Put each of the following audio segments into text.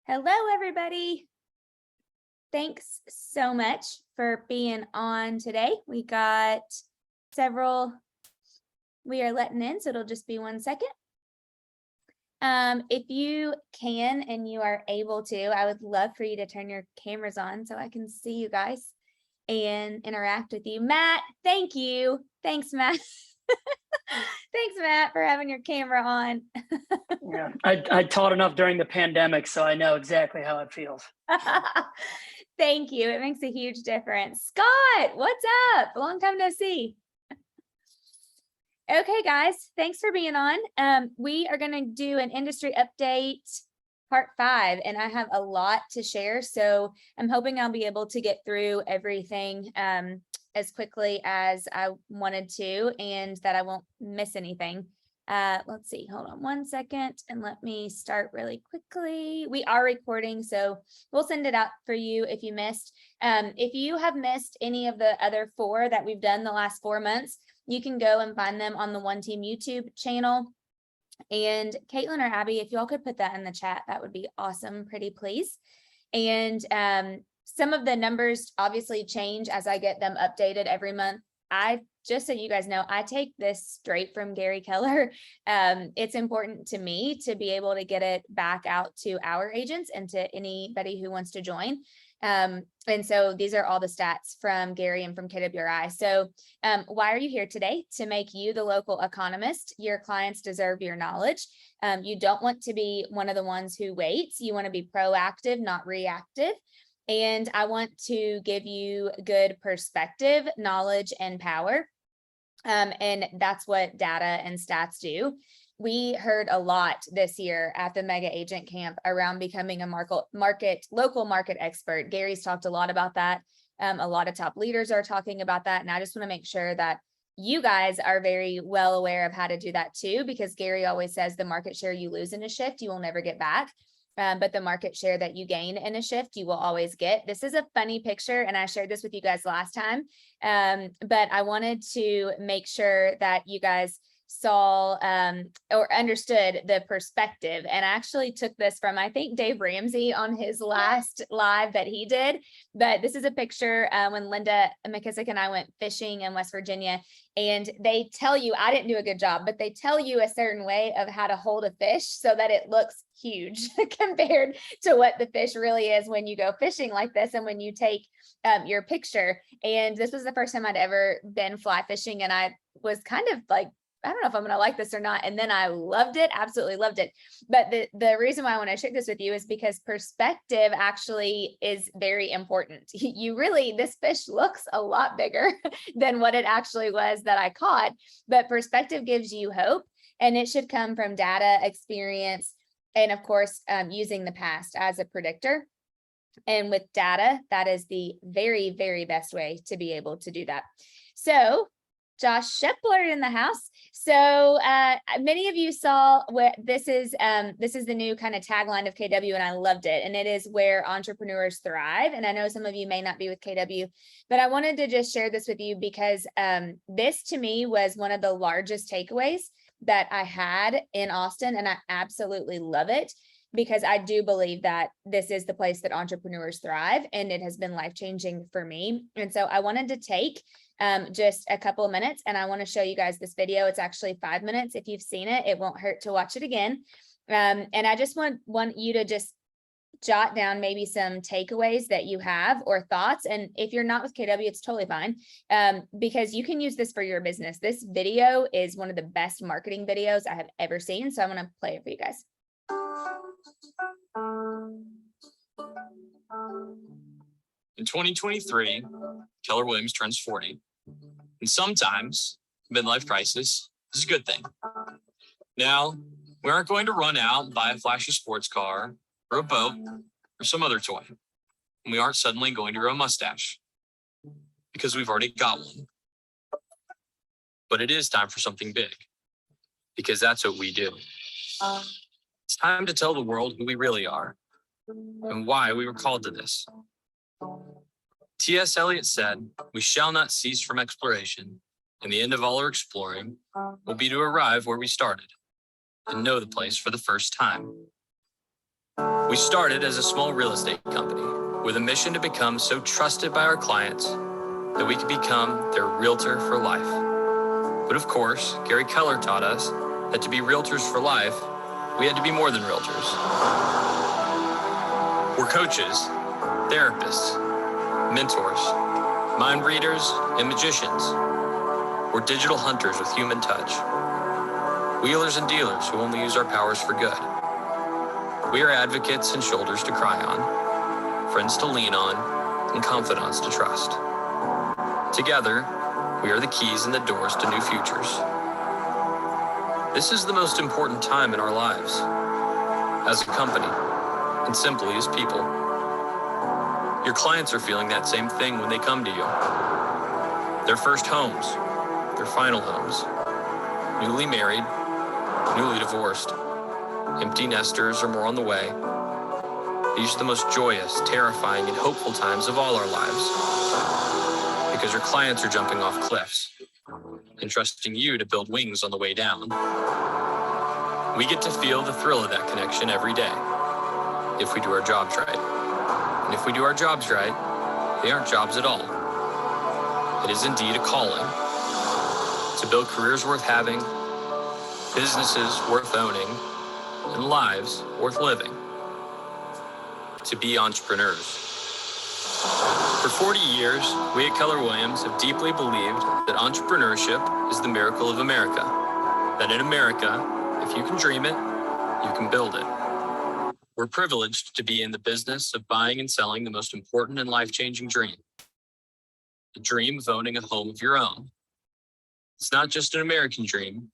Hello, everybody. Thanks so much for being on today. We got several we are letting in, so it'll just be 1 second. If you can and you are able to, I would love for you to turn your cameras on so I can see you guys and interact with you. Matt, thank you. Thanks, Matt. Thanks, Matt, for having your camera on. Yeah, I taught enough during the pandemic, so I know exactly how it feels. Thank you. It makes a huge difference. Scott, what's up? Long time no see. Okay, guys, thanks for being on. We are going to do an industry update part 5, and I have a lot to share. So I'm hoping I'll be able to get through everything as quickly as I wanted to, and that I won't miss anything. Let's see, hold on 1 second and let me start really quickly. We are recording, so we'll send it out for you if you missed. If you have missed any of the other 4 that we've done the last 4 months, you can go and find them on the One Team YouTube channel. And Caitlin or Abby, if y'all could put that in the chat, that would be awesome, pretty please. And some of the numbers obviously change as I get them updated every month. Just so you guys know, I take this straight from Gary Keller. It's important to me to be able to get it back out to our agents and to anybody who wants to join. And so these are all the stats from Gary and from KWRI. So why are you here today? To make you the local economist. Your clients deserve your knowledge. You don't want to be one of the ones who waits. You want to be proactive, not reactive. And I want to give you good perspective, knowledge, and power. And that's what data and stats do. We heard a lot this year at the Mega Agent Camp around becoming a local market expert. Gary's talked a lot about that. A lot of top leaders are talking about that. And I just want to make sure that you guys are very well aware of how to do that too, because Gary always says the market share you lose in a shift, you will never get back. But the market share that you gain in a shift, you will always get. This is a funny picture, and I shared this with you guys last time, but I wanted to make sure that you guys saw or understood the perspective. And I actually took this from, I think, Dave Ramsey on his last live that he did. But this is a picture when Linda McKissick and I went fishing in West Virginia. And they tell you, I didn't do a good job, but they tell you a certain way of how to hold a fish so that it looks huge compared to what the fish really is when you go fishing like this and when you take your picture. And this was the first time I'd ever been fly fishing. And I was kind of like, I don't know if I'm going to like this or not. And then I loved it, absolutely loved it. But the reason why I want to share this with you is because perspective actually is very important. This fish looks a lot bigger than what it actually was that I caught, but perspective gives you hope, and it should come from data, experience, and of course, using the past as a predictor. And with data, that is the very, very best way to be able to do that. So Josh Shepler in the house. So many of you saw what this is the new kind of tagline of KW, and I loved it. And it is where entrepreneurs thrive. And I know some of you may not be with KW, but I wanted to just share this with you because this to me was one of the largest takeaways that I had in Austin. And I absolutely love it, because I do believe that this is the place that entrepreneurs thrive, and it has been life-changing for me. And so I wanted to take just a couple of minutes, and I want to show you guys this video. It's actually 5 minutes. If you've seen it, it won't hurt to watch it again. And I just want you to just jot down maybe some takeaways that you have or thoughts. And if you're not with KW, it's totally fine, because you can use this for your business. This video is one of the best marketing videos I have ever seen. So I'm going to play it for you guys. In 2023, Keller Williams turns 40. And sometimes midlife crisis is a good thing. Now, we aren't going to run out and buy a flashy sports car or a boat or some other toy. And we aren't suddenly going to grow a mustache because we've already got one. But it is time for something big, because that's what we do. It's time to tell the world who we really are and why we were called to this. T.S. Eliot said, "We shall not cease from exploration, and the end of all our exploring will be to arrive where we started and know the place for the first time." We started as a small real estate company with a mission to become so trusted by our clients that we could become their realtor for life. But of course, Gary Keller taught us that to be realtors for life, we had to be more than realtors. We're coaches, therapists, mentors, mind readers, and magicians. We're digital hunters with human touch. Wheelers and dealers who only use our powers for good. We are advocates and shoulders to cry on, friends to lean on, and confidants to trust. Together, we are the keys and the doors to new futures. This is the most important time in our lives, as a company, and simply as people. Your clients are feeling that same thing when they come to you. Their first homes, their final homes, newly married, newly divorced, empty nesters or more on the way. These are the most joyous, terrifying, and hopeful times of all our lives. Because your clients are jumping off cliffs and trusting you to build wings on the way down. We get to feel the thrill of that connection every day, if we do our jobs right. And if we do our jobs right, they aren't jobs at all. It is indeed a calling to build careers worth having, businesses worth owning, and lives worth living. To be entrepreneurs. For 40 years, we at Keller Williams have deeply believed that entrepreneurship is the miracle of America. That in America, if you can dream it, you can build it. We're privileged to be in the business of buying and selling the most important and life-changing dream. The dream of owning a home of your own. It's not just an American dream,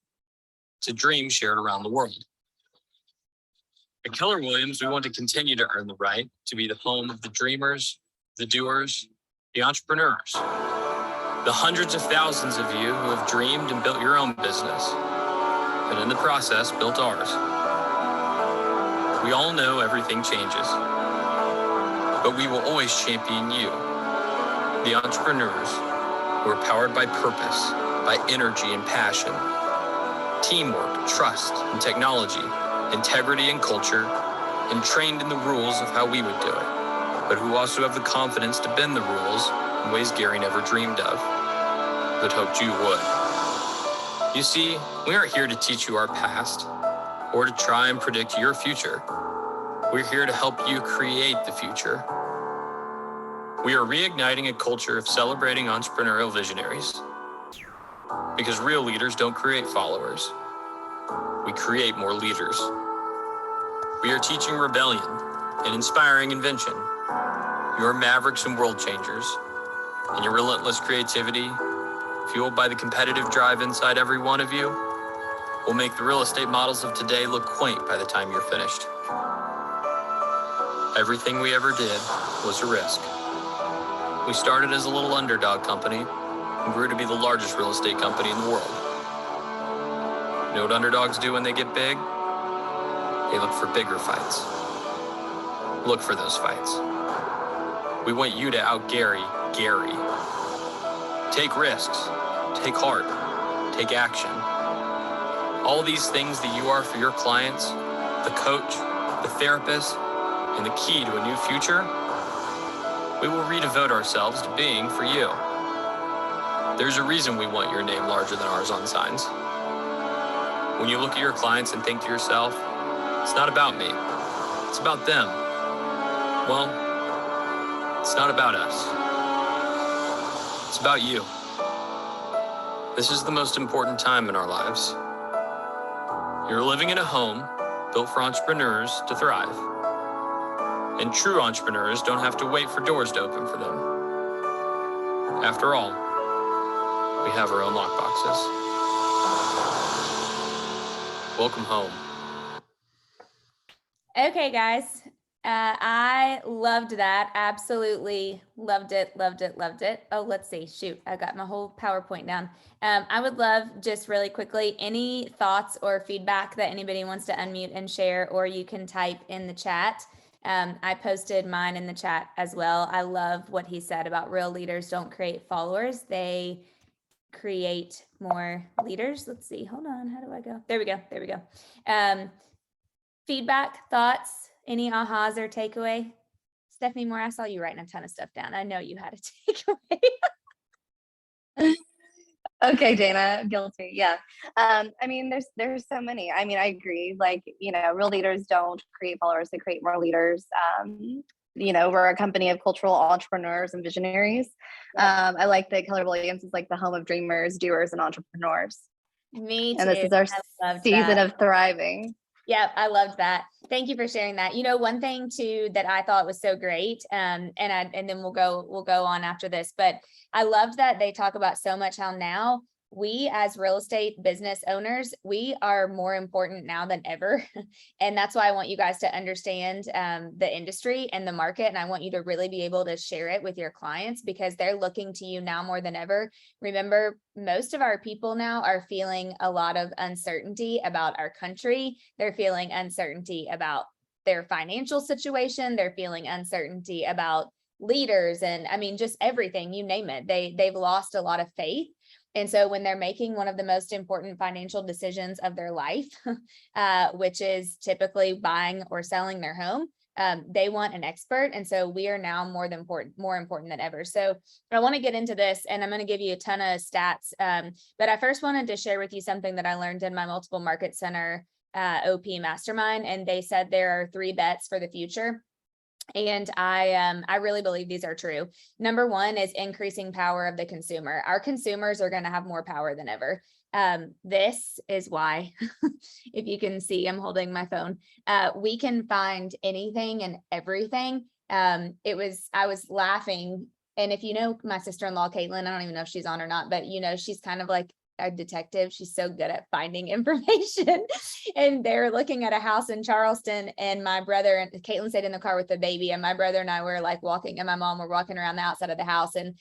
it's a dream shared around the world. At Keller Williams, we want to continue to earn the right to be the home of the dreamers, the doers, the entrepreneurs, the hundreds of thousands of you who have dreamed and built your own business, and in the process, built ours. We all know everything changes, but we will always champion you, the entrepreneurs who are powered by purpose, by energy and passion, teamwork, trust, and technology, integrity and culture, and trained in the rules of how we would do it, but who also have the confidence to bend the rules in ways Gary never dreamed of, but hoped you would. You see, we aren't here to teach you our past or to try and predict your future. We're here to help you create the future. We are reigniting a culture of celebrating entrepreneurial visionaries, because real leaders don't create followers. We create more leaders. We are teaching rebellion and inspiring invention. You are mavericks and world changers, and your relentless creativity, fueled by the competitive drive inside every one of you, will make the real estate models of today look quaint by the time you're finished. Everything we ever did was a risk. We started as a little underdog company and grew to be the largest real estate company in the world. You know what underdogs do when they get big? They look for bigger fights. Look for those fights. We want you to out-Gary Gary. Take risks, take heart, take action. All these things that you are for your clients, the coach, the therapist, and the key to a new future, we will redevote ourselves to being for you. There's a reason we want your name larger than ours on signs. When you look at your clients and think to yourself, it's not about me, it's about them. Well, it's not about us. It's about you. This is the most important time in our lives. You're living in a home built for entrepreneurs to thrive. And true entrepreneurs don't have to wait for doors to open for them. After all, we have our own lockboxes. Welcome home. Okay, guys. I loved that. Absolutely loved it, loved it, loved it. Oh, let's see. Shoot, I got my whole PowerPoint down. I would love just really quickly, any thoughts or feedback that anybody wants to unmute and share, or you can type in the chat. I posted mine in the chat as well. I love what he said about real leaders don't create followers. They create more leaders. Let's see. Hold on. How do I go? There we go. There we go. Feedback, thoughts, Any ahas or takeaway? Stephanie Moore, I saw you writing a ton of stuff down. I know you had a takeaway. Okay, Dana, guilty. Yeah. I mean, there's so many. I mean, I agree. Like, real leaders don't create followers, they create more leaders. We're a company of cultural entrepreneurs and visionaries. I like that Keller Williams is like the home of dreamers, doers, and entrepreneurs. Me too. And this is our season of thriving. Yeah, I loved that. Thank you for sharing that. One thing too that I thought was so great, and then we'll go on after this, but I loved that they talk about so much how now we as real estate business owners, we are more important now than ever. And that's why I want you guys to understand the industry and the market. And I want you to really be able to share it with your clients because they're looking to you now more than ever. Remember, most of our people now are feeling a lot of uncertainty about our country. They're feeling uncertainty about their financial situation. They're feeling uncertainty about leaders. And I mean, just everything, you name it. They've lost a lot of faith. And so when they're making one of the most important financial decisions of their life, which is typically buying or selling their home, they want an expert. And so we are now more important than ever. So I want to get into this and I'm going to give you a ton of stats. But I first wanted to share with you something that I learned in my multiple market center OP mastermind. And they said there are 3 bets for the future. And I really believe these are true. Number 1 is increasing power of the consumer. Our consumers are going to have more power than ever. This is why, if you can see, I'm holding my phone. We can find anything and everything. I was laughing. And if you know my sister-in-law, Caitlin, I don't even know if she's on or not, but she's kind of like a detective. She's so good at finding information. And they're looking at a house in Charleston, and my brother and Caitlin stayed in the car with the baby, and my brother and I were like walking, and my mom were walking around the outside of the house and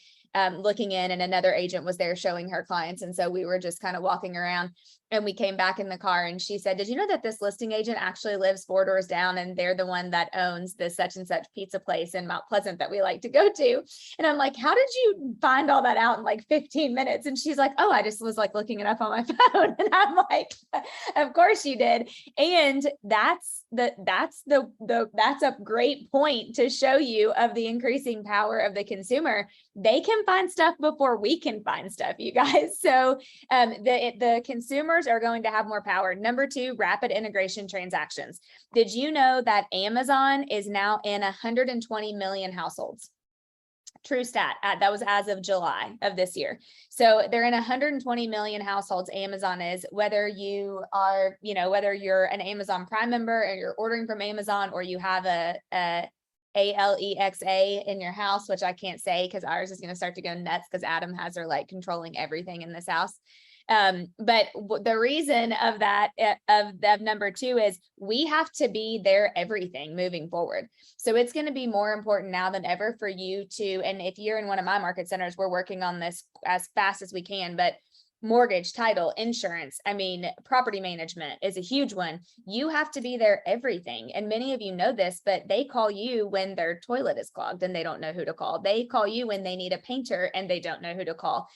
looking in, and another agent was there showing her clients. And so we were just kind of walking around, and we came back in the car, and she said, did you know that this listing agent actually lives 4 doors down, and they're the one that owns the such and such pizza place in Mount Pleasant that we like to go to? And I'm like, how did you find all that out in like 15 minutes? And she's like, oh, I just was like looking it up on my phone. And I'm like, of course you did. And that's a great point to show you of the increasing power of the consumer. They can find stuff before we can find stuff, you guys. So the consumers are going to have more power. Number 2, rapid integration transactions. Did you know that Amazon is now in 120 million households? True stat. That was as of July of this year. So they're in 120 million households. Amazon is, whether you are, whether you're an Amazon Prime member or you're ordering from Amazon, or you have a Alexa in your house, which I can't say because ours is going to start to go nuts because Adam has her like controlling everything in this house. But the reason of that, of number 2 is we have to be their everything moving forward. So it's going to be more important now than ever for you to, and if you're in one of my market centers, we're working on this as fast as we can, but mortgage, title, insurance, property management is a huge one. You have to be their everything. And many of you know this, but they call you when their toilet is clogged and they don't know who to call. They call you when they need a painter and they don't know who to call.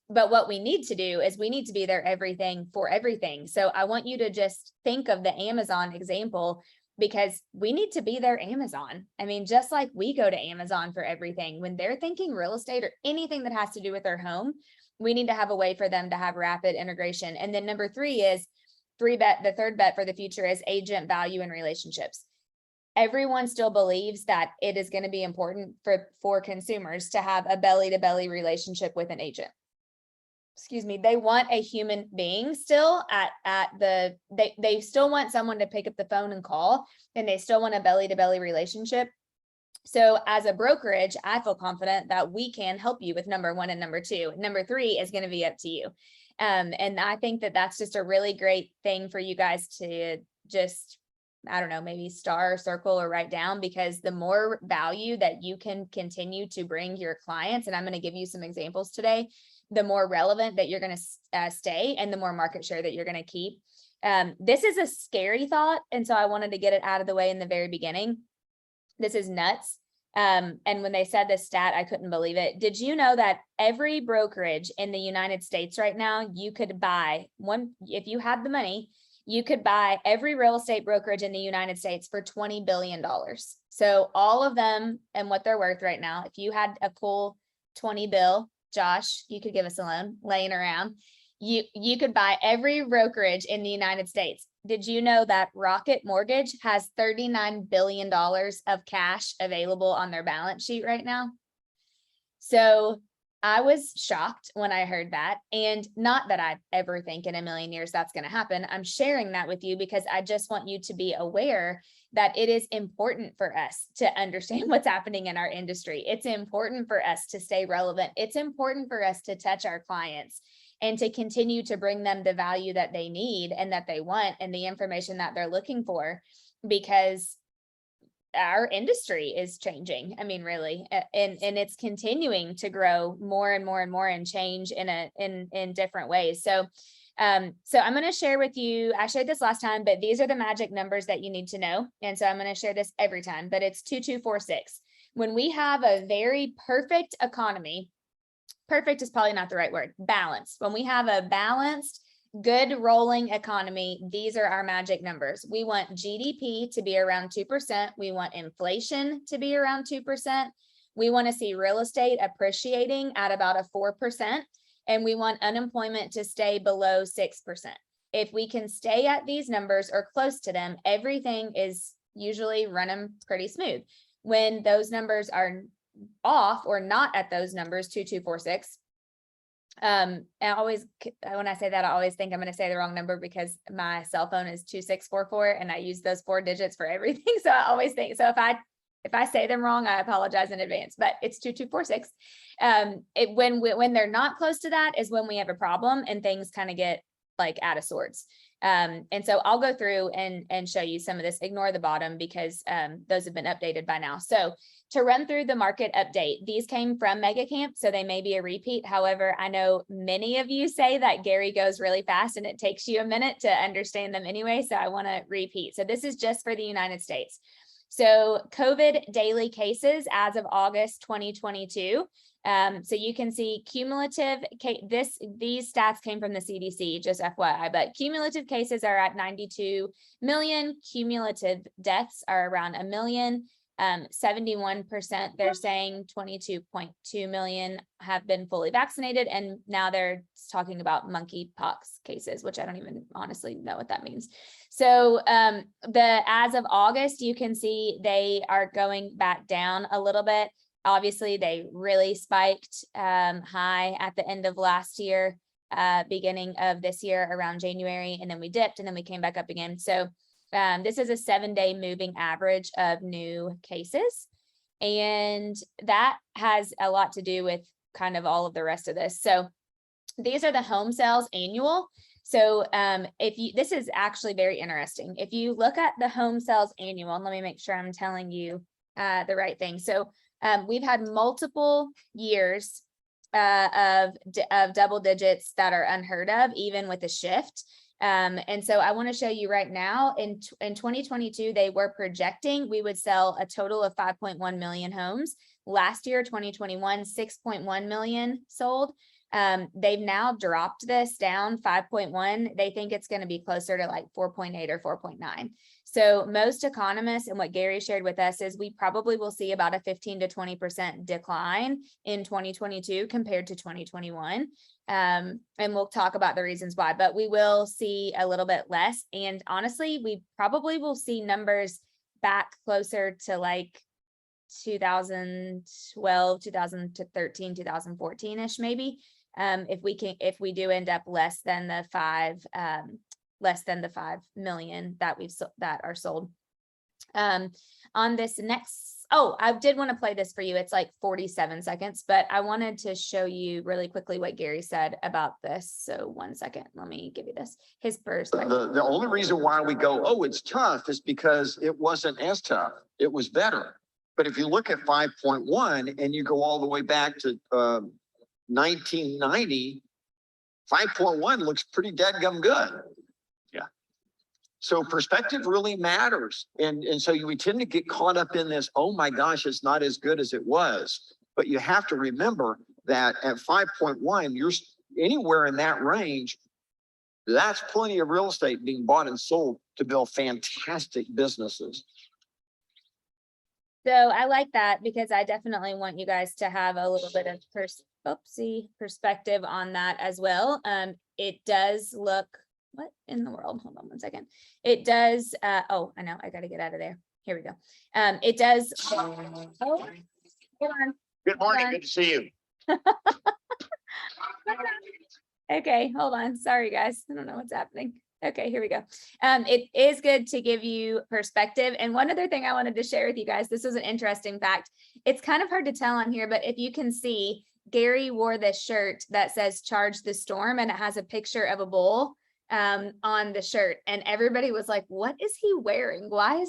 But what we need to do is we need to be their everything for everything. So I want you to just think of the Amazon example, because we need to be their Amazon. Just like we go to Amazon for everything, when they're thinking real estate or anything that has to do with their home, we need to have a way for them to have rapid integration. And then number 3 is the third bet for the future is agent value and relationships. Everyone still believes that it is going to be important for consumers to have a belly-to-belly relationship with an agent. They want a human being still they still want someone to pick up the phone and call, and they still want a belly-to-belly relationship. So as a brokerage, I feel confident that we can help you with number 1 and number 2. Number 3 is going to be up to you. And I think that that's just a really great thing for you guys to just, I don't know, maybe star, circle, or write down, because the more value that you can continue to bring your clients, and I'm going to give you some examples today, the more relevant that you're going to stay and the more market share that you're going to keep. This is a scary thought. And so I wanted to get it out of the way in the very beginning. This is nuts. And when they said this stat, I couldn't believe it. Did you know that every brokerage in the United States right now, you could buy one, if you had the money, you could buy every real estate brokerage in the United States for $20 billion. So all of them and what they're worth right now, if you had a cool 20 bill, Josh, you could give us a loan laying around. You could buy every brokerage in the United States. Did you know that Rocket Mortgage has $39 billion of cash available on their balance sheet right now? So I was shocked when I heard that, and not that I ever think in a million years that's going to happen. I'm sharing that with you because I just want you to be aware that it is important for us to understand what's happening in our industry. It's important for us to stay relevant. It's important for us to touch our clients and to continue to bring them the value that they need and that they want and the information that they're looking for, because our industry is changing. I mean, really, and it's continuing to grow more and more and more and change in different ways. So I'm going to share with you, I shared this last time, but these are the magic numbers that you need to know. And so I'm going to share this every time, but it's 2246. When we have a very perfect economy, perfect is probably not the right word, balanced. When we have a balanced, good rolling economy, these are our magic numbers. We want GDP to be around 2%. We want inflation to be around 2%. We want to see real estate appreciating at about a 4%. And we want unemployment to stay below 6%. If we can stay at these numbers or close to them, everything is usually running pretty smooth. When those numbers are off or not at those numbers, 2246, and I always, when I say that, I always think I'm going to say the wrong number because my cell phone is 2644 and I use those 4 digits for everything. So I always think, so if I say them wrong, I apologize in advance, but it's 2246. When they're not close to that is when we have a problem and things kind of get like out of sorts. And so I'll go through and show you some of this. Ignore the bottom because those have been updated by now. So to run through the market update, these came from Mega Camp, so they may be a repeat. However, I know many of you say that Gary goes really fast and it takes you a minute to understand them anyway. So I want to repeat. So this is just for the United States. So COVID daily cases as of August 2022. So you can see cumulative, these stats came from the CDC, just FYI, but cumulative cases are at 92 million. Cumulative deaths are around 1 million. 71%, they're saying 22.2 million have been fully vaccinated. And now they're talking about monkeypox cases, which I don't even honestly know what that means. So as of August, you can see they are going back down a little bit. Obviously, they really spiked high at the end of last year, beginning of this year around January, and then we dipped and then we came back up again. So this is a 7-day moving average of new cases. And that has a lot to do with kind of all of the rest of this. So these are the home sales annual. So this is actually very interesting. If you look at the home sales annual, and let me make sure I'm telling you the right thing. So we've had multiple years of double digits that are unheard of, even with a shift. And so I want to show you right now in 2022, they were projecting we would sell a total of 5.1 million homes. Last year, 2021, 6.1 million sold. They've now dropped this down 5.1. They think it's going to be closer to like 4.8 or 4.9. So most economists and what Gary shared with us is we probably will see about a 15 to 20% decline in 2022 compared to 2021. And we'll talk about the reasons why, but we will see a little bit less. And honestly, we probably will see numbers back closer to like 2012, 2013, 2014-ish, maybe. If we do end up less than the 5 million that are sold. On this next, I did want to play this for you. It's like 47 seconds, but I wanted to show you really quickly what Gary said about this. So 1 second, let me give you this, his perspective. The only reason why we go, oh, it's tough is because it wasn't as tough. It was better. But if you look at 5.1 and you go all the way back to 1990, 5.1 looks pretty dadgum good. Yeah. So perspective really matters. And so we tend to get caught up in this, oh my gosh, it's not as good as it was. But you have to remember that at 5.1, you're anywhere in that range. That's plenty of real estate being bought and sold to build fantastic businesses. So I like that because I definitely want you guys to have a little bit of perspective on that as well. It does look, what in the world? Hold on one second. It does, oh, I know, I gotta get out of there. Here we go. It does, oh, hold on. Good morning. Done. Good to see you. Okay, hold on. Sorry, guys. I don't know what's happening. Okay, here we go. It is good to give you perspective. And one other thing I wanted to share with you guys, this was an interesting fact. It's kind of hard to tell on here, but if you can see, Gary wore this shirt that says "Charge the Storm," and it has a picture of a bull on the shirt. And everybody was like, what is he wearing? Why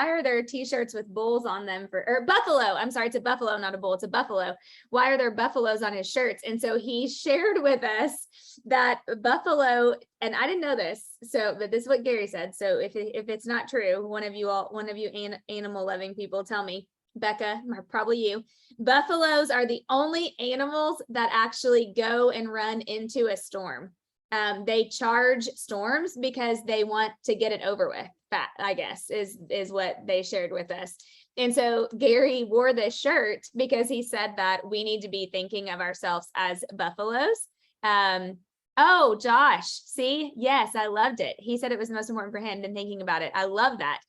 are there t-shirts with bulls on them or buffalo? I'm sorry, it's a buffalo, not a bull, it's a buffalo. Why are there buffaloes on his shirts? And so he shared with us that buffalo, and I didn't know this, but this is what Gary said. So if it's not true, one of you animal loving people tell me, Becca, or probably you, buffaloes are the only animals that actually go and run into a storm. They charge storms because they want to get it over with. That, I guess, is what they shared with us. And so Gary wore this shirt because he said that we need to be thinking of ourselves as buffaloes. Oh, Josh, see, yes, I loved it. He said it was the most important for him than thinking about it. I love that.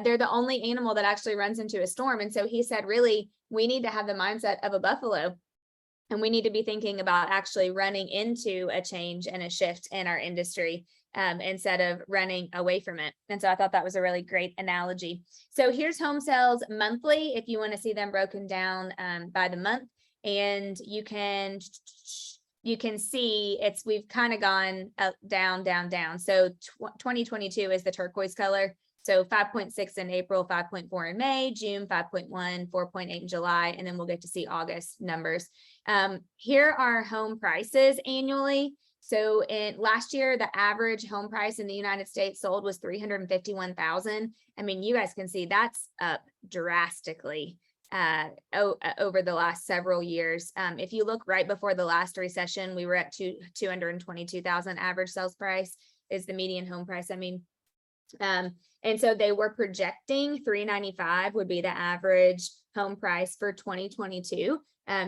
They're the only animal that actually runs into a storm. And so he said, really, we need to have the mindset of a buffalo. And we need to be thinking about actually running into a change and a shift in our industry instead of running away from it. And so I thought that was a really great analogy. So here's home sales monthly, if you want to see them broken down by the month. And you can see we've kind of gone up, down, down, down. So 2022 is the turquoise color. So 5.6 in April, 5.4 in May, June 5.1, 4.8 in July, and then we'll get to see August numbers. Here are home prices annually. So in last year, the average home price in the United States sold was $351,000. I mean, you guys can see that's up drastically over the last several years. If you look right before the last recession, we were at 222,000 average sales price is the median home price. I mean, and so they were projecting 395 would be the average home price for 2022.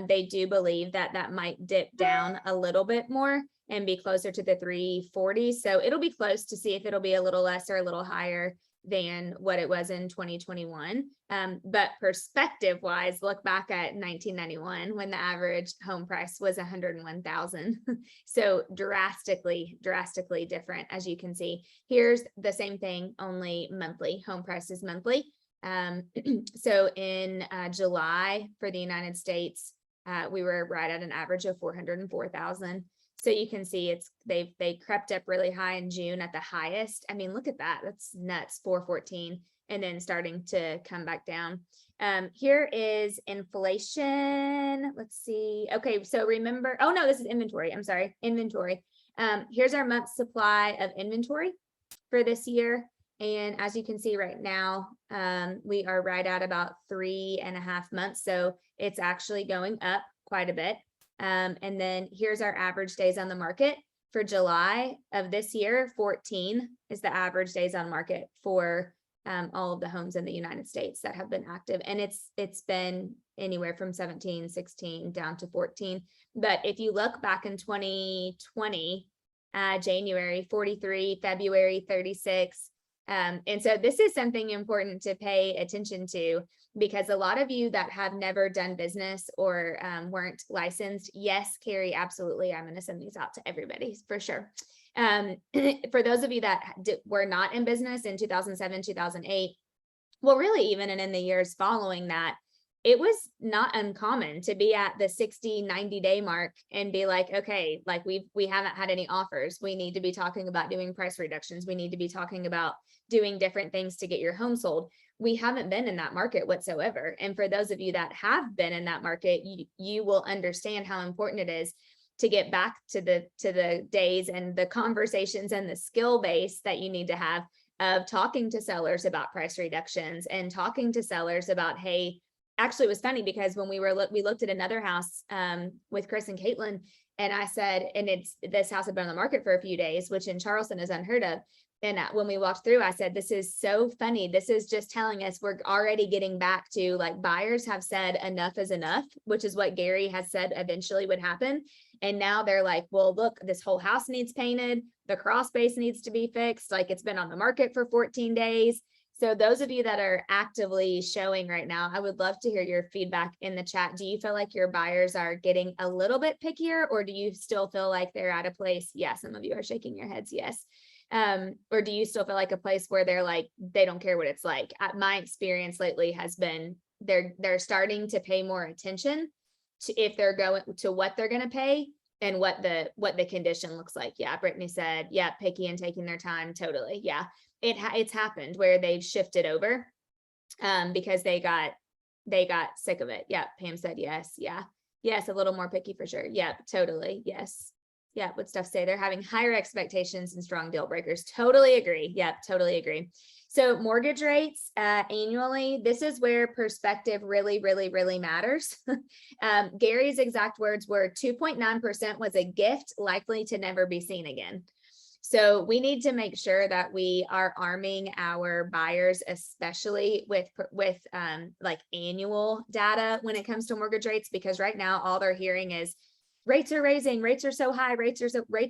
They do believe that that might dip down a little bit more and be closer to the 340. So it'll be close to see if it'll be a little less or a little higher than what it was in 2021. But perspective wise, look back at 1991 when the average home price was 101,000. So drastically different, as you can see. Here's the same thing, only monthly. Home prices monthly. So in July for the United States, we were right at an average of 404,000. So you can see they crept up really high in June at the highest. I mean, look at that. That's nuts, 414, and then starting to come back down. Here is inflation. Let's see. Okay, so remember, oh no, this is inventory. I'm sorry, inventory. Here's our month supply of inventory for this year. And as you can see right now, we are right at about 3.5 months. So it's actually going up quite a bit. And then here's our average days on the market for July of this year. 14 is the average days on market for all of the homes in the United States that have been active. And it's been anywhere from 17, 16 down to 14. But if you look back in 2020, January 43, February 36. And so this is something important to pay attention to, because a lot of you that have never done business or weren't licensed, yes, Carrie, absolutely. I'm going to send these out to everybody for sure. For those of you that were not in business in 2007, 2008, well, really even and in the years following that, it was not uncommon to be at the 60, 90-day mark and be like, okay, like we haven't had any offers. We need to be talking about doing price reductions. We need to be talking about doing different things to get your home sold. We haven't been in that market whatsoever. And for those of you that have been in that market, you will understand how important it is to get back to the days and the conversations and the skill base that you need to have of talking to sellers about price reductions and talking to sellers about, hey, actually, it was funny because when we looked at another house with Chris and Caitlin, And I said, and this house had been on the market for a few days, which in Charleston is unheard of. And when we walked through, I said, this is so funny. This is just telling us we're already getting back to, like, buyers have said enough is enough, which is what Gary has said eventually would happen. And now they're like, well, look, this whole house needs painted. The crawl space needs to be fixed. Like, it's been on the market for 14 days. So those of you that are actively showing right now, I would love to hear your feedback in the chat. Do you feel like your buyers are getting a little bit pickier, or do you still feel like they're at a place? Yeah, some of you are shaking your heads. Yes. Or do you still feel like a place where they're like, they don't care what it's like? My experience lately has been they're starting to pay more attention to if they're going to what they're going to pay and what the condition looks like. Yeah, Brittany said, yeah, picky and taking their time. Totally. Yeah, it's happened where they've shifted over because they got sick of it. Yeah, Pam said yes. Yeah, yes, a little more picky for sure. Yeah, totally. Yes. Yeah, what stuff say they're having higher expectations and strong deal breakers. Totally agree. Yeah, totally agree. So mortgage rates annually, this is where perspective really, really, really matters. Gary's exact words were 2.9% was a gift likely to never be seen again. So we need to make sure that we are arming our buyers, especially with like annual data when it comes to mortgage rates, because right now all they're hearing is rates are raising, rates are so high, rates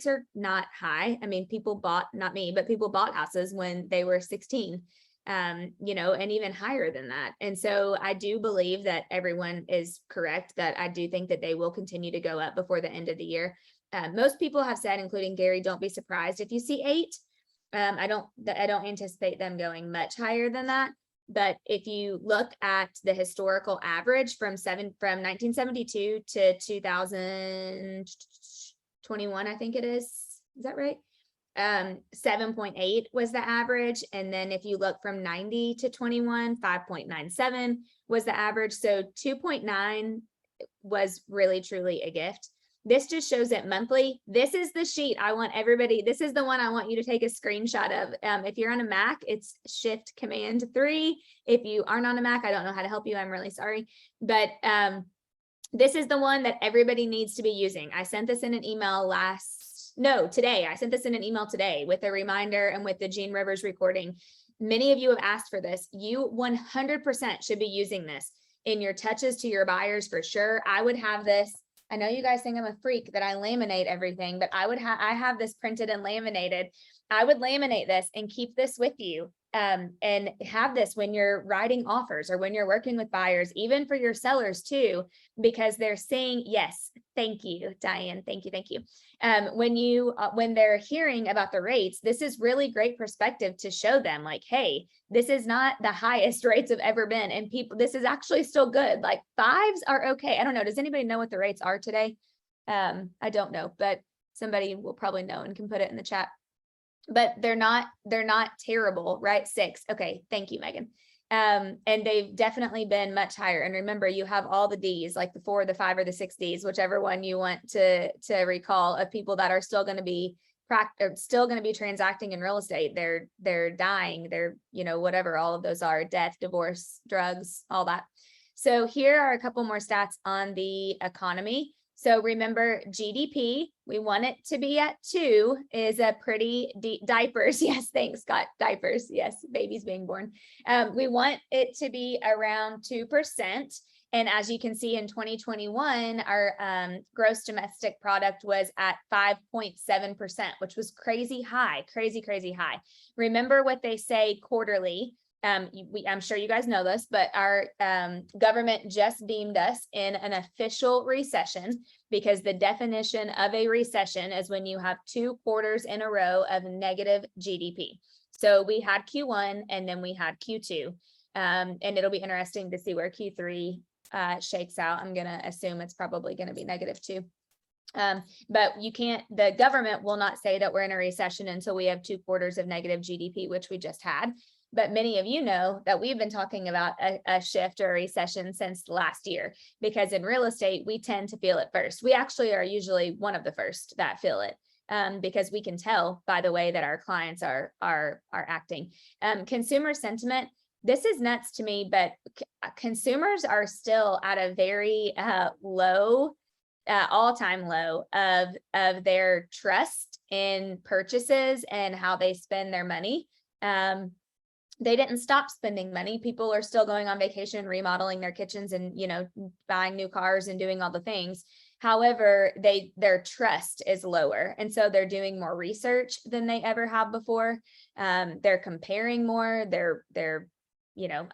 are not high. I mean, people bought, not me, but people bought houses when they were 16, and even higher than that. And so I do believe that everyone is correct, that I do think that they will continue to go up before the end of the year. Most people have said, including Gary, don't be surprised if you see 8. I don't anticipate them going much higher than that. But if you look at the historical average from 1972 to 2021, I think it is that right? 7.8 was the average. And then if you look from 90 to 21, 5.97 was the average. So 2.9 was really, truly a gift. This just shows it monthly. This is the sheet I want everybody. This is the one I want you to take a screenshot of. If you're on a Mac, it's Shift Command 3. If you aren't on a Mac, I don't know how to help you. I'm really sorry. But this is the one that everybody needs to be using. I sent this in an email today. I sent this in an email today with a reminder and with the Gene Rivers recording. Many of you have asked for this. You 100% should be using this in your touches to your buyers for sure. I would have this. I know you guys think I'm a freak that I laminate everything, but I have this printed and laminated. I would laminate this and keep this with you and have this when you're writing offers or when you're working with buyers, even for your sellers too, because they're saying, yes, thank you, Diane. Thank you. When they're hearing about the rates, this is really great perspective to show them like, hey, this is not the highest rates have ever been. And people, this is actually still good. Like 5s are okay. I don't know. Does anybody know what the rates are today? I don't know, but somebody will probably know and can put it in the chat. But they're not terrible, right? 6. Okay. Thank you, Megan. And they've definitely been much higher. And remember, you have all the Ds, like the 4, the 5, or the 6 Ds, whichever one you want to recall, of people that are still going to be transacting in real estate. They're dying, they're, whatever all of those are, death, divorce, drugs, all that. So here are a couple more stats on the economy. So remember, GDP, we want it to be at 2, is a pretty diapers. Yes, thanks, Scott. Diapers. Yes, babies being born. We want it to be around 2%. And as you can see in 2021, our gross domestic product was at 5.7%, which was crazy high, crazy high. Remember what they say quarterly. I'm sure you guys know this, but our government just deemed us in an official recession, because the definition of a recession is when you have 2 quarters in a row of negative GDP. So we had Q1 and then we had Q2, and it'll be interesting to see where Q3 shakes out. I'm going to assume it's probably going to be negative too. But the government will not say that we're in a recession until we have 2 quarters of negative GDP, which we just had. But many of you know that we've been talking about a shift or a recession since last year, because in real estate, we tend to feel it first. We actually are usually one of the first that feel it, because we can tell by the way that our clients are acting. Consumer sentiment, this is nuts to me, but consumers are still at a very low all-time low of their trust in purchases and how they spend their money. They didn't stop spending money. People are still going on vacation, remodeling their kitchens and, buying new cars and doing all the things. However, their trust is lower. And so they're doing more research than they ever have before. They're comparing more. They're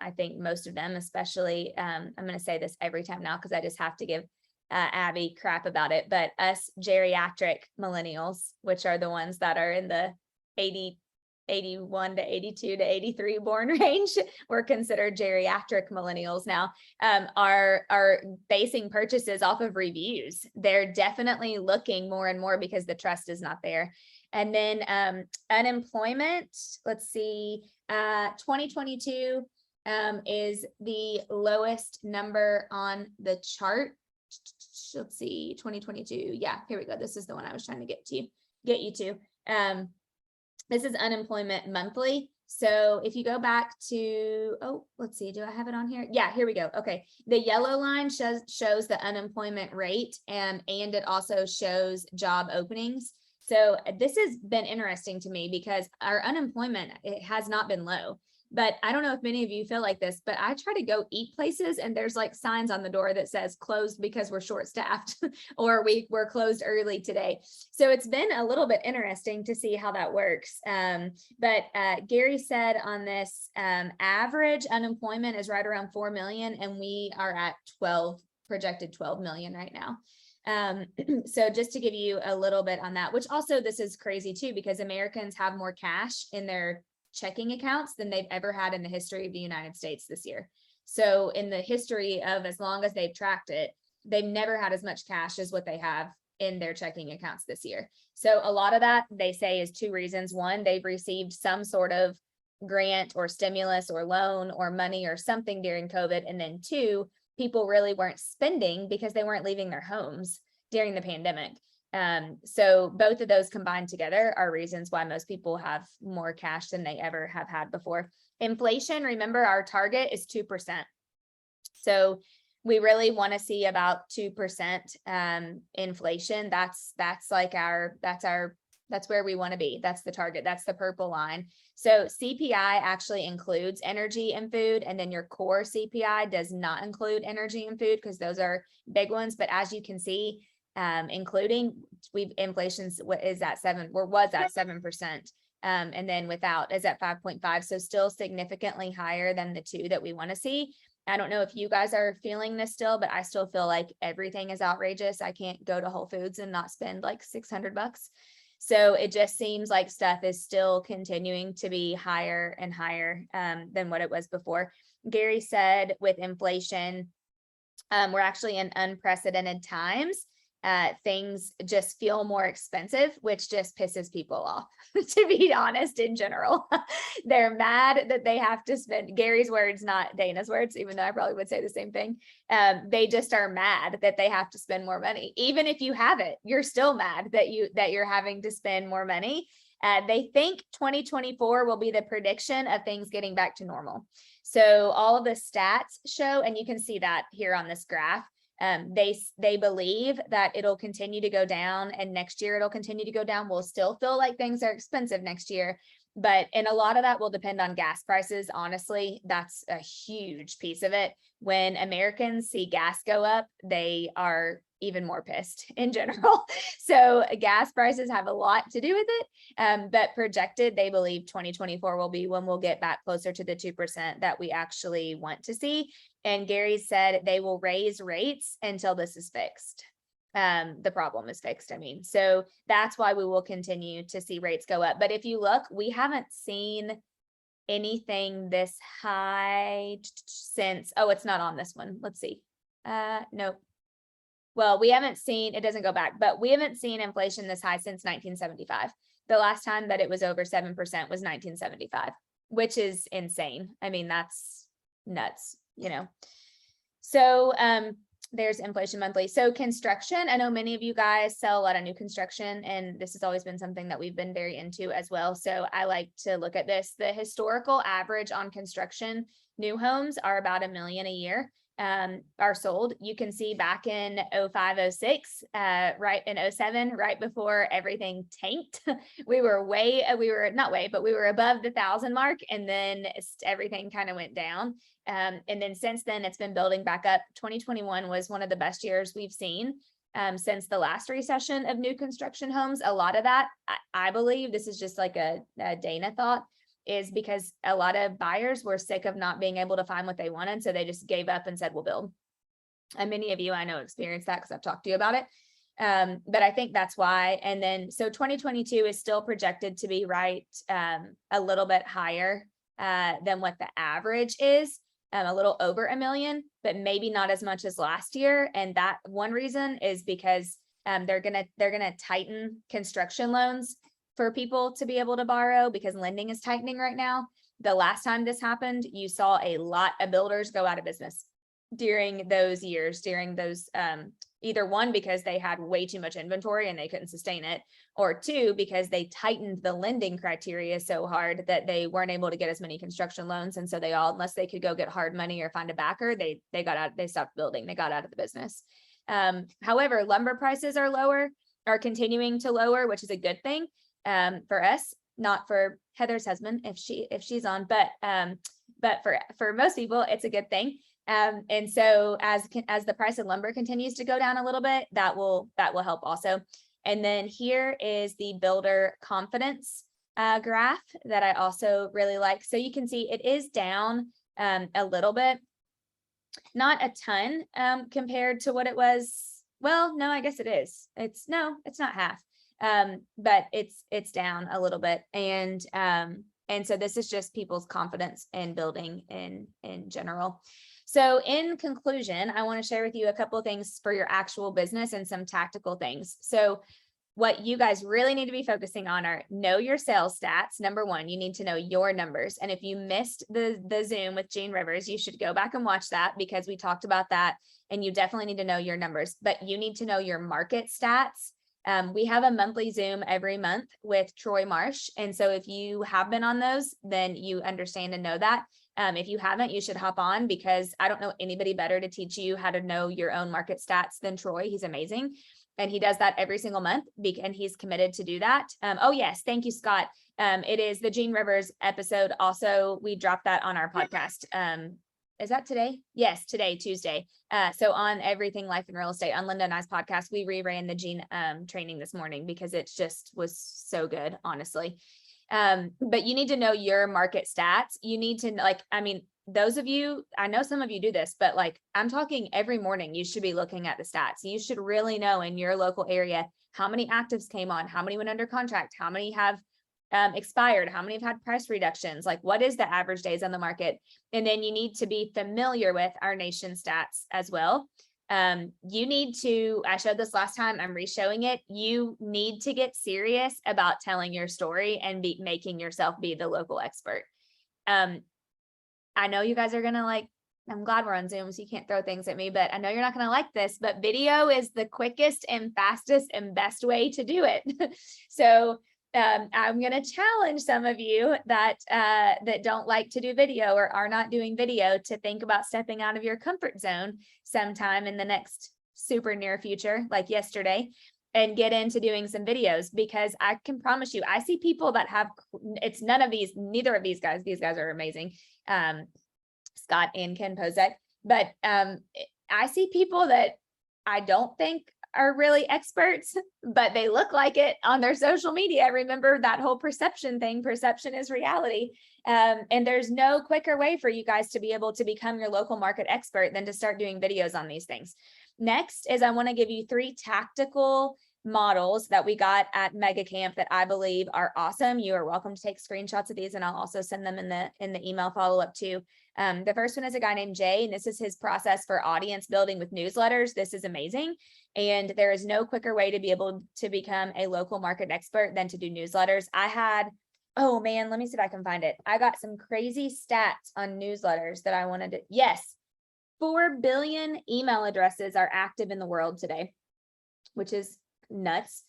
I think most of them, especially, I'm going to say this every time now, because I just have to give Abby crap about it, but us geriatric millennials, which are the ones that are in the 81 to 82 to 83 born range, we're considered geriatric millennials now, are basing purchases off of reviews. They're definitely looking more and more because the trust is not there. And then unemployment, let's see, 2022 is the lowest number on the chart. Let's see, 2022. Yeah, here we go. This is the one I was trying to get you to. This is unemployment monthly. So if you go back to, let's see, do I have it on here? Yeah, here we go. Okay. The yellow line shows the unemployment rate, and it also shows job openings. So this has been interesting to me because our unemployment, it has not been low. But I don't know if many of you feel like this, but I try to go eat places and there's like signs on the door that says closed because we're short staffed or we're closed early today. So it's been a little bit interesting to see how that works. But Gary said on this, average unemployment is right around 4 million and we are at projected 12 million right now. So just to give you a little bit on that, which also this is crazy too, because Americans have more cash in their checking accounts than they've ever had in the history of the United States this year. So in the history of as long as they've tracked it, they've never had as much cash as what they have in their checking accounts this year. So a lot of that they say is two reasons. One, they've received some sort of grant or stimulus or loan or money or something during COVID. And then two, people really weren't spending because they weren't leaving their homes during the pandemic. So both of those combined together are reasons why most people have more cash than they ever have had before. Inflation, remember our target is 2%. So we really want to see about 2% inflation. That's where we want to be. That's the target. That's the purple line. So CPI actually includes energy and food, and then your core CPI does not include energy and food because those are big ones. But as you can see, including inflation's is at 7% or was at 7%. And then without is at 5.5. So still significantly higher than the 2 that we want to see. I don't know if you guys are feeling this still, but I still feel like everything is outrageous. I can't go to Whole Foods and not spend like $600. So it just seems like stuff is still continuing to be higher and higher than what it was before. Gary said with inflation, we're actually in unprecedented times. Things just feel more expensive, which just pisses people off, to be honest, in general. They're mad that they have to spend, Gary's words, not Dana's words, even though I probably would say the same thing. They just are mad that they have to spend more money. Even if you have it, you're still mad that you're having to spend more money. They think 2024 will be the prediction of things getting back to normal. So all of the stats show, and you can see that here on this graph, they believe that it'll continue to go down, and next year it'll continue to go down. We'll still feel like things are expensive next year, and a lot of that will depend on gas prices. Honestly, that's a huge piece of it. When Americans see gas go up, they are even more pissed in general. So gas prices have a lot to do with it. But projected, they believe 2024 will be when we'll get back closer to the 2% that we actually want to see. And Gary said they will raise rates until this is fixed. The problem is fixed. So that's why we will continue to see rates go up. But if you look, we haven't seen anything this high since, it's not on this one. Let's see. Nope. Well, we haven't seen, it doesn't go back, but we haven't seen inflation this high since 1975. The last time that it was over 7% was 1975, which is insane. That's nuts, So there's inflation monthly. So construction, I know many of you guys sell a lot of new construction, and this has always been something that we've been very into as well. So I like to look at this. The historical average on construction, new homes are about $1 million a year. are sold. You can see back in 05, 06, right in 07, right before everything tanked, we were above the 1,000 mark, and then everything kind of went down. And then since then it's been building back up. 2021 was one of the best years we've seen since the last recession of new construction homes. A lot of that, I believe, this is just like a Dana thought, is because a lot of buyers were sick of not being able to find what they wanted. So they just gave up and said, we'll build. And many of you I know experienced that because I've talked to you about it. But I think that's why. And then, so 2022 is still projected to be right a little bit higher than what the average is, a little over 1 million, but maybe not as much as last year. And that one reason is because they're gonna tighten construction loans for people to be able to borrow, because lending is tightening right now. The last time this happened, you saw a lot of builders go out of business during those years, either one, because they had way too much inventory and they couldn't sustain it, or two, because they tightened the lending criteria so hard that they weren't able to get as many construction loans. And so unless they could go get hard money or find a backer, they stopped building, they got out of the business. However, lumber prices are continuing to lower, which is a good thing. For us, not for Heather's husband, if she's on, but for most people, it's a good thing. And so as the price of lumber continues to go down a little bit, that will help also. And then here is the builder confidence graph that I also really like. So you can see it is down a little bit, not a ton compared to what it was. Well, no, I guess it is. It's not half. But it's down a little bit. And so this is just people's confidence in building in general. So in conclusion, I want to share with you a couple of things for your actual business and some tactical things. So what you guys really need to be focusing on are know your sales stats. Number one, you need to know your numbers. And if you missed the Zoom with Gene Rivers, you should go back and watch that, because we talked about that, and you definitely need to know your numbers, but you need to know your market stats. We have a monthly Zoom every month with Troy Marsh. And so if you have been on those, then you understand and know that. If you haven't, you should hop on, because I don't know anybody better to teach you how to know your own market stats than Troy. He's amazing. And he does that every single month, and he's committed to do that. Oh yes, thank you, Scott. It is the Gene Rivers episode. Also, we dropped that on our podcast. Is that today? Yes, today, Tuesday. So on Everything Life and Real Estate on Linda and I's podcast, we reran the Gene training this morning because it just was so good, honestly. But you need to know your market stats. You need to those of you, I know some of you do this, but I'm talking every morning, you should be looking at the stats. You should really know in your local area, how many actives came on, how many went under contract, how many have expired, how many have had price reductions, what is the average days on the market? And then you need to be familiar with our nation stats as well. You need to, I showed this last time, I'm re-showing it. You need to get serious about telling your story and making yourself be the local expert. I know you guys are going to I'm glad we're on Zoom, so you can't throw things at me, but I know you're not going to like this, but video is the quickest and fastest and best way to do it. So I'm going to challenge some of you that don't like to do video or are not doing video to think about stepping out of your comfort zone sometime in the next super near future, like yesterday, and get into doing some videos, because I can promise you, I see people that have, it's neither of these guys. These guys are amazing. Scott and Ken Pozek, but I see people that I don't think are really experts, but they look like it on their social media. Remember that whole perception thing. Perception is reality. And there's no quicker way for you guys to be able to become your local market expert than to start doing videos on these things. Next is I want to give you 3 tactical models that we got at Mega Camp that I believe are awesome. You are welcome to take screenshots of these, and I'll also send them in the email follow-up too. The first one is a guy named Jay, and this is his process for audience building with newsletters. This is amazing. And there is no quicker way to be able to become a local market expert than to do newsletters. Oh man, let me see if I can find it. I got some crazy stats on newsletters that I wanted to, yes, 4 billion email addresses are active in the world today, which is nuts.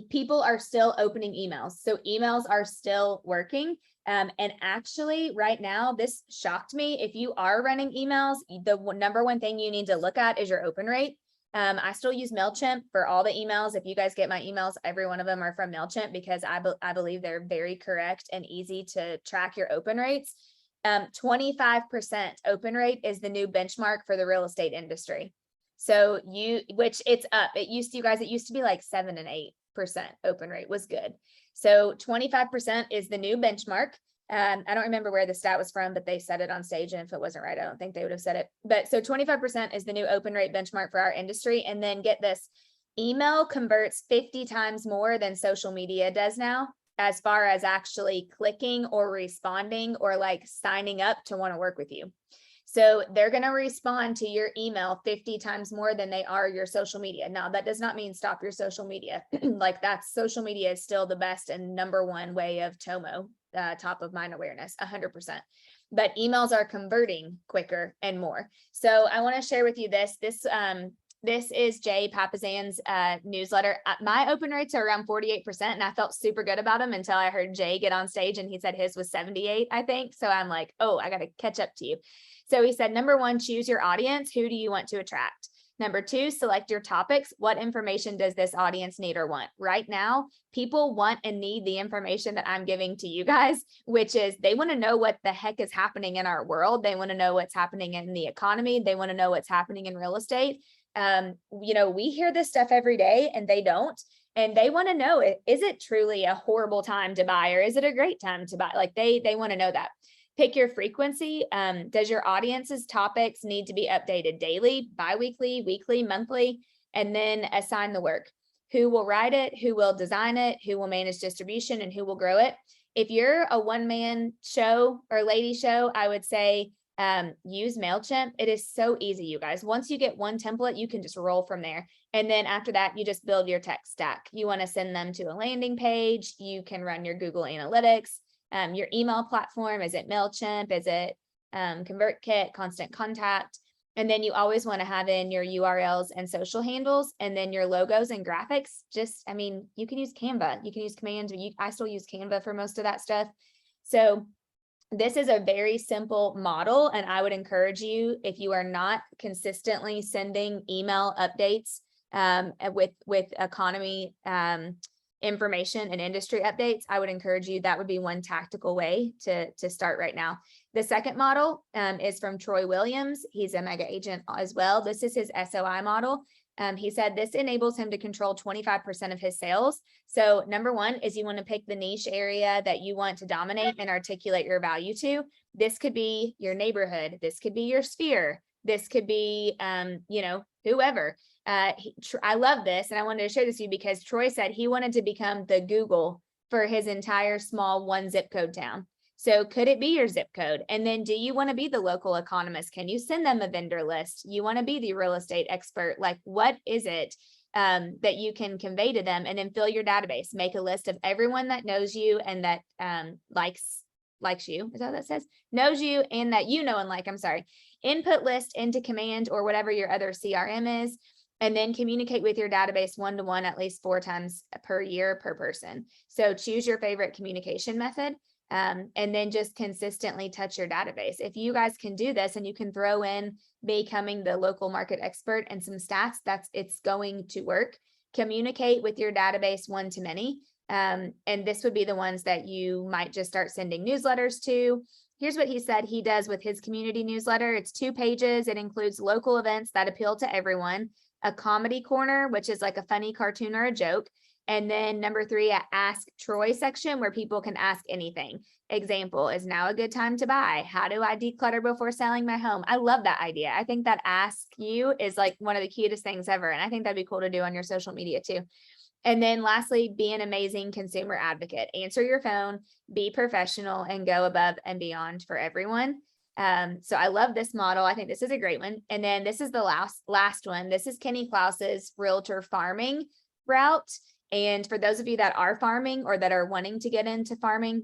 People are still opening emails. So emails are still working. And actually right now, this shocked me. If you are running emails, the number one thing you need to look at is your open rate. I still use MailChimp for all the emails. If you guys get my emails, every one of them are from MailChimp because I believe they're very correct and easy to track your open rates. 25% open rate is the new benchmark for the real estate industry. So which it's up. It used to be like 7 and 8% open rate was good. So 25% is the new benchmark. I don't remember where the stat was from, but they said it on stage. And if it wasn't right, I don't think they would have said it. But so 25% is the new open rate benchmark for our industry. And then get this, email converts 50 times more than social media does now, as far as actually clicking or responding or like signing up to want to work with you. So they're going to respond to your email 50 times more than they are your social media. Now, that does not mean stop your social media. Like social media is still the best and number one way of TOMO, top of mind awareness, 100%. But emails are converting quicker and more. So I want to share with you this is Jay Papazan's newsletter. My open rates are around 48%, and I felt super good about them until I heard Jay get on stage and he said his was 78, I think. So I'm like, oh, I got to catch up to you. So he said, number one, choose your audience. Who do you want to attract? Number two, select your topics. What information does this audience need or want? Right now, people want and need the information that I'm giving to you guys, which is they want to know what the heck is happening in our world. They want to know what's happening in the economy. They want to know what's happening in real estate. We hear this stuff every day and they don't. And they want to know, is it truly a horrible time to buy or is it a great time to buy? Like they want to know that. Pick your frequency. Does your audience's topics need to be updated daily, bi-weekly, weekly, monthly? And then assign the work. Who will write it? Who will design it? Who will manage distribution and who will grow it? If you're a one-man show or lady show, I would say use MailChimp. It is so easy, you guys. Once you get one template, you can just roll from there. And then after that, you just build your tech stack. You want to send them to a landing page. You can run your Google Analytics. Your email platform, is it MailChimp? Is it ConvertKit, Constant Contact? And then you always want to have in your URLs and social handles, and then your logos and graphics. You can use Canva, you can use Command. I still use Canva for most of that stuff. So this is a very simple model. And I would encourage you, if you are not consistently sending email updates with economy information and industry updates, I would encourage you, that would be one tactical way to start right now. The second model is from Troy Williams. He's a mega agent as well. This is his SOI model. He said this enables him to control 25% of his sales. So number one is you want to pick the niche area that you want to dominate and articulate your value to. This could be your neighborhood. This could be your sphere. This could be, whoever. I love this, and I wanted to share this with you because Troy said he wanted to become the Google for his entire small one zip code town. So could it be your zip code? And then do you want to be the local economist? Can you send them a vendor list? You want to be the real estate expert? Like, what is it that you can convey to them? And then fill your database. Make a list of everyone that knows you and that likes you. Is that what that says? Knows you and that you know and like. I'm sorry. Input list into Command or whatever your other CRM is. And then communicate with your database one-to-one at least 4 times per year per person. So choose your favorite communication method. And then just consistently touch your database. If you guys can do this and you can throw in becoming the local market expert and some stats, it's going to work. Communicate with your database one-to-many. And this would be the ones that you might just start sending newsletters to. Here's what he said he does with his community newsletter. It's 2 pages. It includes local events that appeal to everyone, a comedy corner, which is like a funny cartoon or a joke. And then number 3, a Ask Troy section where people can ask anything. Example, is now a good time to buy? How do I declutter before selling my home? I love that idea. I think that Ask You is like one of the cutest things ever. And I think that'd be cool to do on your social media too. And then lastly, be an amazing consumer advocate. Answer your phone, be professional, and go above and beyond for everyone. So I love this model. I think this is a great one. And then this is the last one. This is Kenny Klaus's realtor farming route. And for those of you that are farming or that are wanting to get into farming,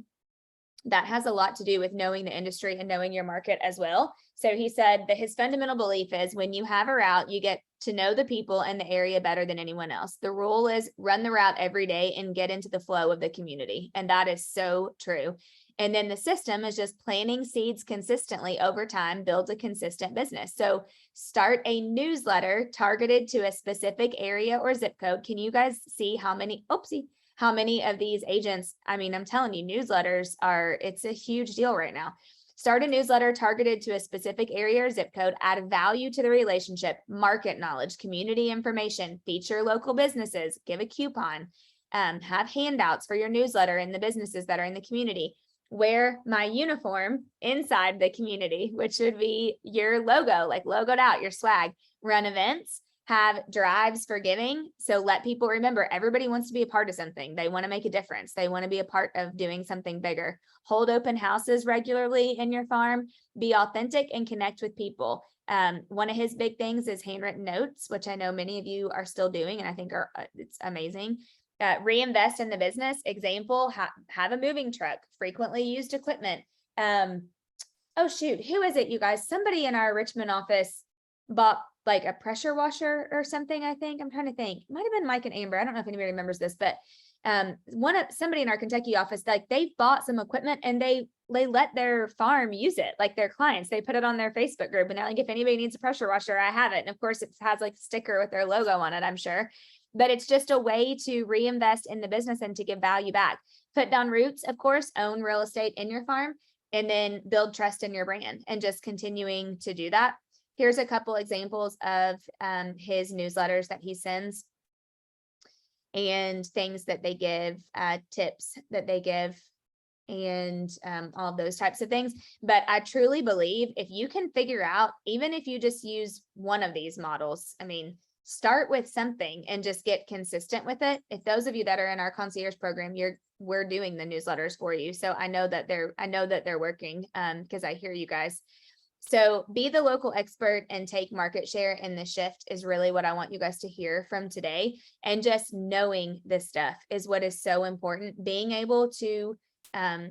that has a lot to do with knowing the industry and knowing your market as well. So he said that his fundamental belief is when you have a route, you get to know the people and the area better than anyone else. The rule is run the route every day and get into the flow of the community. And that is so true. And then the system is just planting seeds consistently over time, builds a consistent business. So start a newsletter targeted to a specific area or zip code. Can you guys see how many of these agents, I mean, I'm telling you, newsletters it's a huge deal right now. Start a newsletter targeted to a specific area or zip code, add value to the relationship, market knowledge, community information, feature local businesses, give a coupon, have handouts for your newsletter and the businesses that are in the community. Wear my uniform inside the community, which would be your logo, like logoed out, your swag. Run events, have drives for giving. So let people remember everybody wants to be a part of something. They want to make a difference. They want to be a part of doing something bigger. Hold open houses regularly in your farm. Be authentic and connect with people. One of his big things is handwritten notes, which I know many of you are still doing, and I think it's amazing. Reinvest in the business. Example, have a moving truck, frequently used equipment. Oh shoot, who is it, you guys? Somebody in our Richmond office bought like a pressure washer or something, I think. I'm trying to think. It might have been Mike and Amber. I don't know if anybody remembers this, but somebody in our Kentucky office, like they bought some equipment and they let their farm use it, like their clients. They put it on their Facebook group, and now like if anybody needs a pressure washer, I have it. And of course it has like a sticker with their logo on it, I'm sure. But it's just a way to reinvest in the business and to give value back. Put down roots, of course, own real estate in your farm, and then build trust in your brand and just continuing to do that. Here's a couple examples of his newsletters that he sends and things that they give, tips that they give, and all those types of things. But I truly believe if you can figure out, even if you just use one of these models, I mean, start with something and just get consistent with it. If those of you that are in our concierge program, we're doing the newsletters for you. So I know that they're working because I hear you guys. So be the local expert and take market share in the shift is really what I want you guys to hear from today. And just knowing this stuff is what is so important. Being able to, I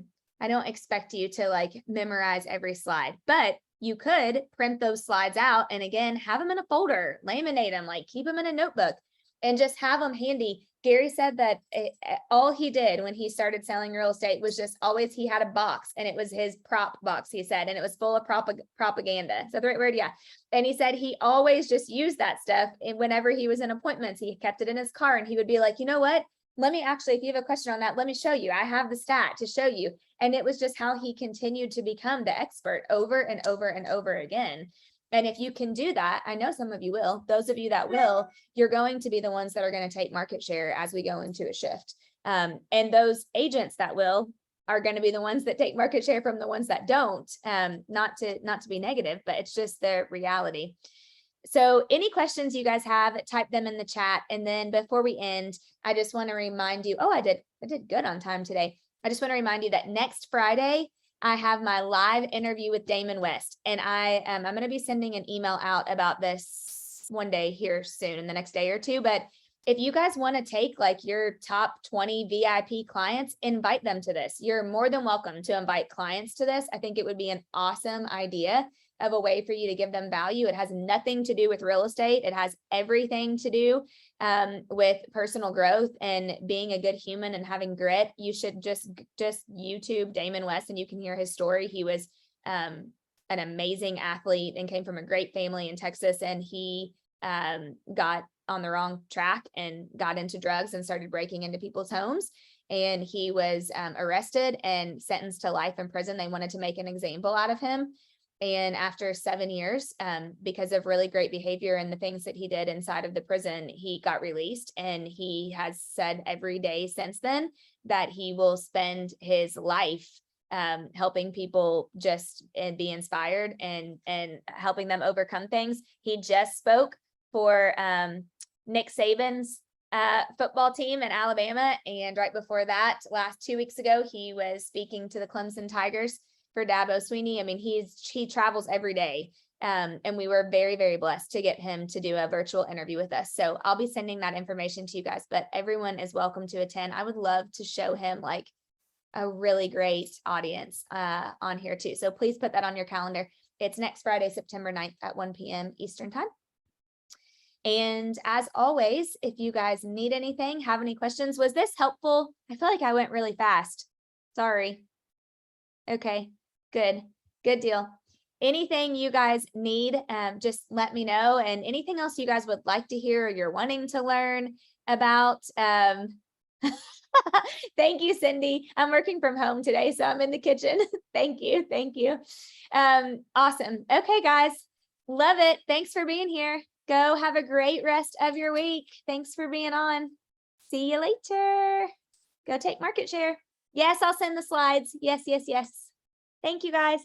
don't expect you to like memorize every slide, but you could print those slides out and again, have them in a folder, laminate them, like keep them in a notebook and just have them handy. Gary said that all he did when he started selling real estate was just always, he had a box and it was his prop box, he said, and it was full of propaganda. Is that the right word? Yeah. And he said he always just used that stuff. And whenever he was in appointments, he kept it in his car and he would be like, you know what? Let me actually, if you have a question on that, let me show you. I have the stat to show you. And it was just how he continued to become the expert over and over and over again. And if you can do that, I know some of you will, those of you that will, you're going to be the ones that are going to take market share as we go into a shift. And those agents that will are going to be the ones that take market share from the ones that don't, not to be negative, but it's just the reality. So any questions you guys have, type them in the chat. And then before we end, I just want to remind you, I did good on time today. I just want to remind you that next Friday, I have my live interview with Damon West, and I'm going to be sending an email out about this one day here soon in the next day or two. But if you guys want to take like your top 20 VIP clients, invite them to this. You're more than welcome to invite clients to this. I think it would be an awesome idea of a way for you to give them value. It has nothing to do with real estate. It has everything to do with personal growth and being a good human and having grit. You should just YouTube Damon West and you can hear his story. He was an amazing athlete and came from a great family in Texas, and he got on the wrong track and got into drugs and started breaking into people's homes. And he was arrested and sentenced to life in prison. They wanted to make an example out of him. And after 7 years, because of really great behavior and the things that he did inside of the prison, he got released. And he has said every day since then that he will spend his life helping people just be inspired and helping them overcome things. He just spoke for Nick Saban's football team in Alabama. And right before that, last 2 weeks ago, he was speaking to the Clemson Tigers for Dabo Sweeney. I mean, he travels every day. And we were very, very blessed to get him to do a virtual interview with us. So I'll be sending that information to you guys, but everyone is welcome to attend. I would love to show him like a really great audience on here too. So please put that on your calendar. It's next Friday, September 9th at 1 p.m. Eastern time. And as always, if you guys need anything, have any questions, was this helpful? I feel like I went really fast. Sorry. Okay, good deal. Anything you guys need, just let me know. And anything else you guys would like to hear or you're wanting to learn about. Thank you, Cindy. I'm working from home today, so I'm in the kitchen. Thank you. Awesome. Okay, guys, love it. Thanks for being here. Go have a great rest of your week. Thanks for being on. See you later. Go take market share. Yes, I'll send the slides. Yes. Thank you, guys.